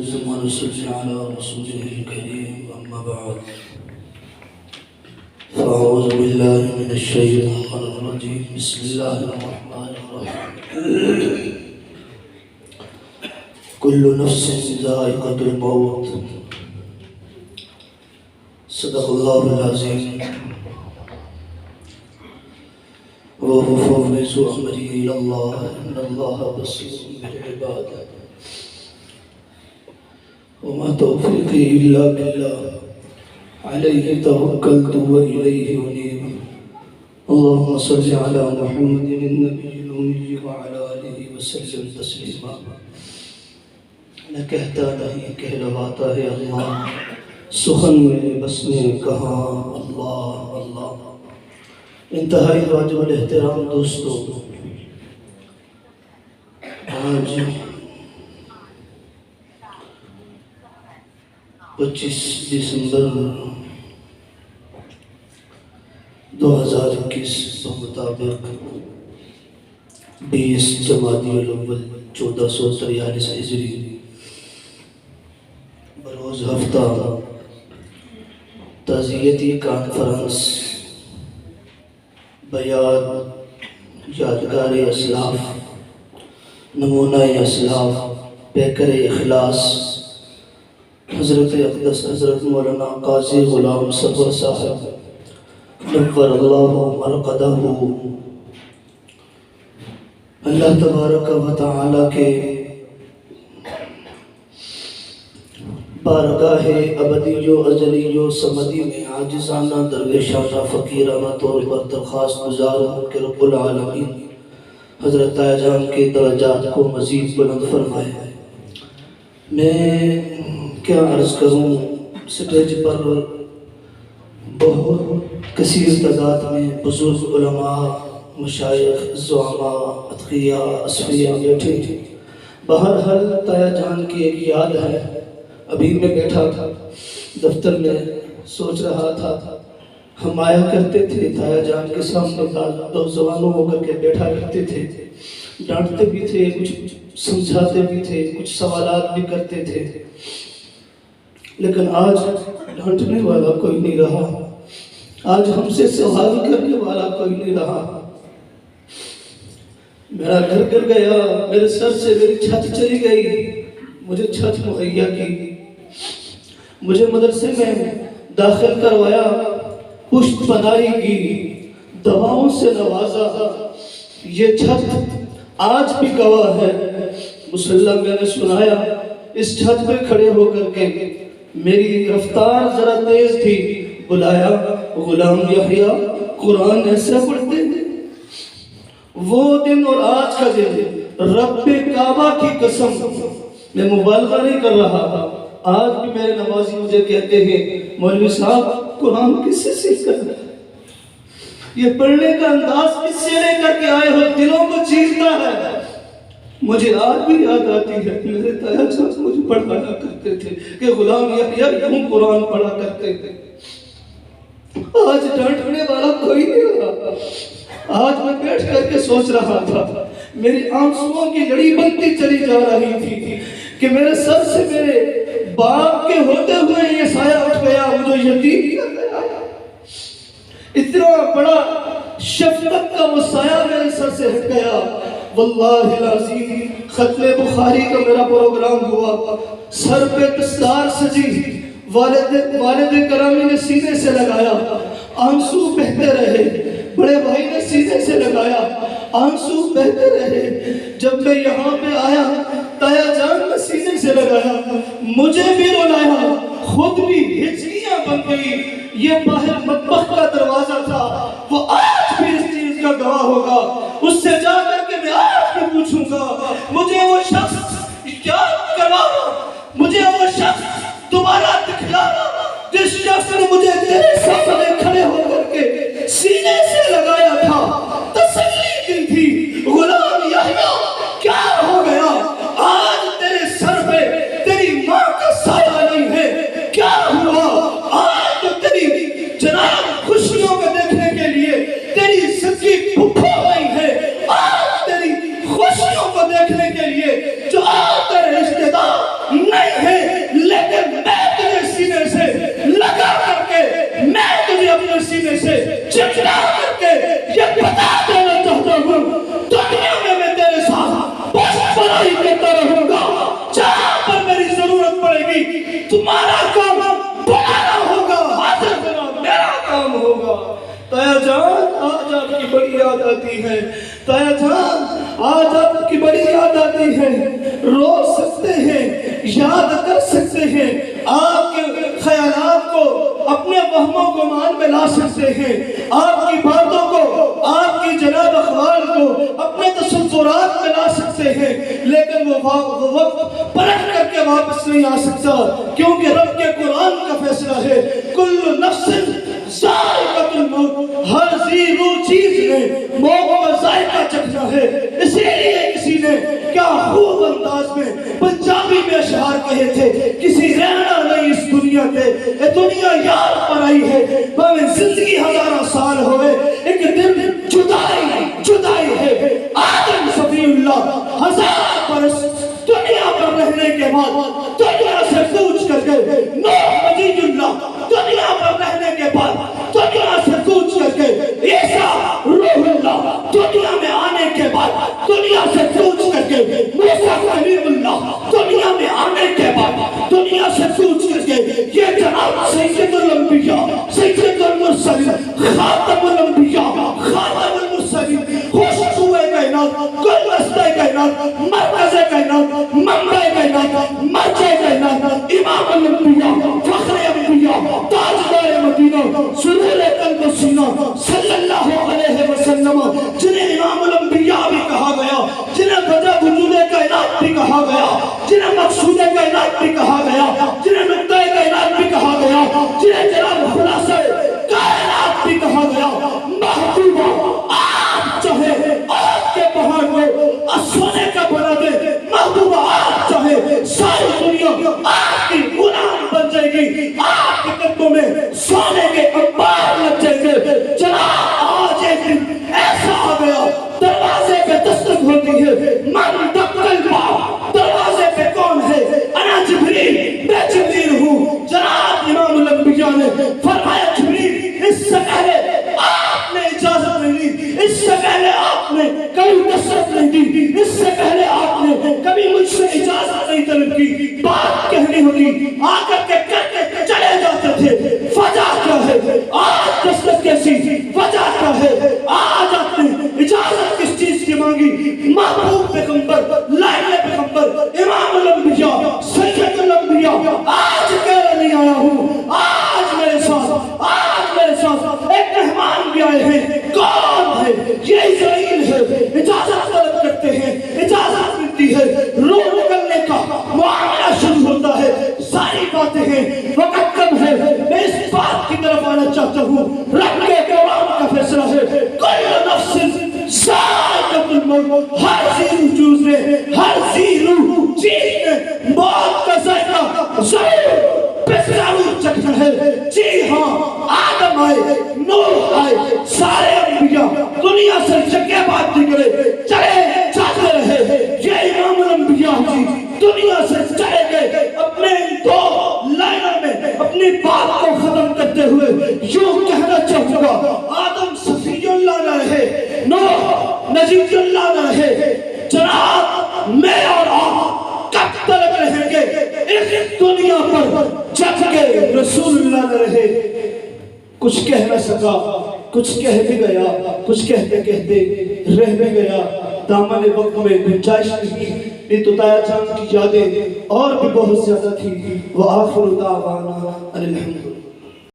ثم نصلي على رسوله الكريم أما بعد فأعوذ بالله من الشيطان الرجيم بسم الله الرحمن الرحيم كل نفس ذائقة الموت صدق الله العظيم وفوض أمري إلى الله إن الله بصير بالعباد وما توفيقي إلا بالله عليه توكلت وإليه أنيب اللهم صل على محمد النبي الأمي وعلى آله وسلم تسليما نہ کہتا نہیں کہلواتا ہے اللہ سخن میں بس میں کہاں اللہ اللہ انتہائی واجب الاحترام دوستو آج 25 دسمبر 2021 کے مطابق 20 جمادی الاول 1443 ہجری بروز ہفتہ تعزیتی کانفرنس بیان یادگار اسلاف نمونہ اسلاف پیکر اخلاص حضرت اقدس حضرت مولانا قاضی غلام صفر صاحب نور اللہ مرقدہ اللہ تبارک و تعالی کے بارگاہ ابدی و ازلی و سمدی میں عاجزانہ درویشانہ فقیرانہ طور پر درخواست گزار ہوں کہ رب العالمین حضرت تایا جان کے درجات کو مزید بلند فرمائے۔ میں کیا عرض کروں، سٹیج پر بہت کثیر تعداد میں بزرگ علماء مشائخ زعماء اتقیاء اصفیاء بیٹھے تھے۔ بہرحال تایا جان کی ایک یاد ہے، ابھی میں بیٹھا تھا دفتر میں سوچ رہا تھا، ہم آیا کرتے تھے تایا جان کے سامنے دو زبانوں ہو کر کے بیٹھا کرتے تھے، ڈانٹتے بھی تھے، کچھ سمجھاتے بھی تھے، کچھ سوالات بھی کرتے تھے، لیکن آج ڈانٹنے والا کوئی نہیں رہا، آج ہم سے سوال کرنے والا کوئی نہیں رہا۔ میرا گھر گر گیا، میرے سر سے میری چھت چلی گئی، مجھے چھت مہیا کی، مجھے مدرسے میں داخل کروایا، پشت پناہی کی، دعاؤں سے نوازا، یہ چھت آج بھی گواہ ہے۔ مسلم میں نے سنایا، اس چھت پہ کھڑے ہو کر کے میری رفتار ذرا تیز تھی، بلایا غلام یحییٰ قرآن ایسے پڑھتے ہیں۔ وہ دن اور آج کا دن رب کعبہ کی قسم، میں مبالغہ نہیں کر رہا، آج بھی میرے نمازی مجھے کہتے ہیں مولوی صاحب قرآن کس سے سیکھ کر رہا ہے، یہ پڑھنے کا انداز کس سے لے کر کے آئے ہو، دلوں کو چیرتا ہے۔ مجھے آج بھی یاد آتی ہے میرے تایا جان مجھے پڑھایا کرتے تھے کہ غلام یحییٰ یوں قرآن پڑھا کرتے تھے۔ آج ڈانٹنے والا کوئی نہیں رہا۔ آج میں بیٹھ کر کے سوچ رہا تھا، میری آنسوؤں کی لڑی بنتی چلی جا رہی تھی کہ میرے سر سے میرے باپ کے ہوتے ہوئے یہ سایہ اٹھ گیا، مجھے یتیم کر گیا۔ اتنا بڑا شفقت کا وہ سایہ میرے سر سے ہٹ گیا۔ واللہ العظیم ختم بخاری کا میرا پروگرام ہوا، سر پہ دستار سجی، والد کرامی نے سینے سے لگایا، آنسو بہتے رہے، بڑے بھائی نے سینے سے لگایا، آنسو بہتے رہے۔ جب میں یہاں پہ آیا تایا جان نے سینے سے لگایا، مجھے بھی رلایا، خود بھی ہچکیاں بن گئی۔ یہ باہر مطبخ کا دروازہ تھا، وہ آج بھی اس چیز کا گواہ ہوگا، اس سے جا کر کے میں آج بھی پوچھوں گا، مجھے وہ شخص یاد کرانا، مجھے وہ شخص دوبارہ دکھلانا جس شخص نے مجھے تیرے سامنے کھڑے ہو کر کے سینے سے لگایا تھا، تسلی دی تھی، غلام یحییٰ کیا ہو گیا، آج تیرے سر پہ تیری ماں کا سایہ نہیں ہے، کیا ہوا، آج تو تیری جناب خوشیوں کو دیکھنے کے لیے تیری زندگی بھوکھا نہیں ہے، آج گی، تمہارا کام بنانا ہوگا، حاضر ہونا میرا کام ہوگا۔ تایا جان آج آپ کی بڑی یاد آتی ہے، تایا جان آج آپ کی بڑی یاد آتی ہے، رو سکتے ہیں، یاد کر سکتے ہیں، آپ کے خیالات کو اپنے وہم و گمان میں لا سکتے ہیں، آپ کی باتوں کو، آپ کی جناب اخبار کو اپنے تصورات میں لا سکتے ہیں، لیکن وہ وقت پلٹ کر کے واپس نہیں آ سکتا، کیونکہ رب کے قرآن کا فیصلہ ہے، کل نفس ذائقۃ الموت، ہر ذی روح چیز نے موت کا ذائقہ چکھنا ہے۔ اسی لیے کسی نے کیا خوب انداز میں پنجابی میں اشعار کہے تھے، کسی رہنا نہیں اس دنیا پہ، اے دنیا یار پر آئی ہے، بھاویں زندگی ہزارہ سال ہوئے، ایک دن جدائی ہے۔ آدم صفی اللہ 1000 برس دنیا پر رہنے کے بعد دنیا سے کوچ کر گئے، نوح نبی اللہ دنیا پر رہنے کے بعد دنیا سے کوچ کر گئے، عیسیٰ روح اللہ دنیا میں آنے کے بعد دنیا سے کوچ کر گئے، موسیٰ کلیم اللہ دنیا میں آنے کے بعد دنیا سے کوچ کر گئے۔ یہ جناب سید الانبیاء، سید المرسلین، خاتم الانبیاء، خاتم المرسلین، خوشبو کائنات، گلدستہ کائنات، مرکز کائنات، منبع کائنات، مرجع کائنات، امام الانبیاء، فخر انبیاء، تاجدار مدینہ، سرور قلب و سینہ صلی اللہ علیہ وسلم، جنہیں امام الانبیاء بھی کہا گیا، جنہیں وجہ وجود کائنات بھی کہا گیا، جنہیں مقصود کائنات بھی کہا گیا، جنہیں نقطہ کائنات بھی کہا گیا، جنہیں جناب خلاصہ کائنات بھی کہا گیا۔ محبوبہ آپ چاہے آپ کے پہاڑ کو سونے کا بنا دے، محبوبہ آپ چاہے ساری دنیا آپ کی غلام بن جائے گی، آپ کے قدموں میں سونے کے انبار لگ جائیں گے۔ جناب آج ایک دن ایسا آ گیا، دروازے پہ دستک ہوتی ہے، من دقل باب، دروازے پہ کون ہے؟ انا جبریل، میں جبریل ہوں۔ جناب امام الانبیاء نے فرمایا جبریل اس سے پہلے آپ نے اجازت نہیں دی، اس سے پہلے آپ نے کبھی نصرت نہیں دی، اس سے پہلے آپ نے کبھی مجھ سے اجازت نہیں طلب کی، بات کہنی ہوگی آ کر کے چلے جاتے تھے۔ وجہ کیا ہے آج دستک کیسی، وجہ کیا ہے آج آپ نے اجازت کس چیز کی مانگی؟ محبوب پیغمبر، لائق پیغمبر، امام الانبیاء، سید الانبیاء آج کہہ نہیں آیا ہوں، آج میرے ساتھ ایک مہمان بھی آئے ہیں۔ کون ہے؟ یہ اسرائیل ہے۔ اجازت طلب کرتے ہیں، اجازت ملتی ہے، روح نکلنے کا معاملہ شروع ہوتا ہے، ساری باتیں ہیں، وقت کم ہے، میں اس بات کی طرف آنا چاہتا ہوں، رب کے قرآن کا فیصلہ ہے، کل نفس ذائقۃ الموت، ہر ذی روح چیز نے، ہر ذی روح چیز نے موت کا ذائقہ ضرور چکھنا ہے۔ جی ہاں، آدم آئے، نوح آئے، سارے انبیاء دنیا سے جگہ بات نکلے، چلے جاتے رہے۔ یہ امام الانبیاء جی دنیا سے چلے گئے، اپنے دو لائنوں میں اپنی بات کو ختم کرتے ہوئے یوں کہنا چاہوں گا، آدم صفی اللہ نہ رہے، نوح نجی اللہ نہ رہے، جناب میں اور آپ کب تک رہیں گے اس دنیا پر جب کہ رسول اللہ نہ رہے؟ کچھ کہہ نہ سکا، کچھ کہہ بھی گیا، کچھ کہتے کہتے رہ بھی گیا، دامن وقت میں گنجائش نہیں تو تایا جان کی یادیں اور بھی بہت زیادہ تھی۔ وآخر دعوانا الحمدللہ۔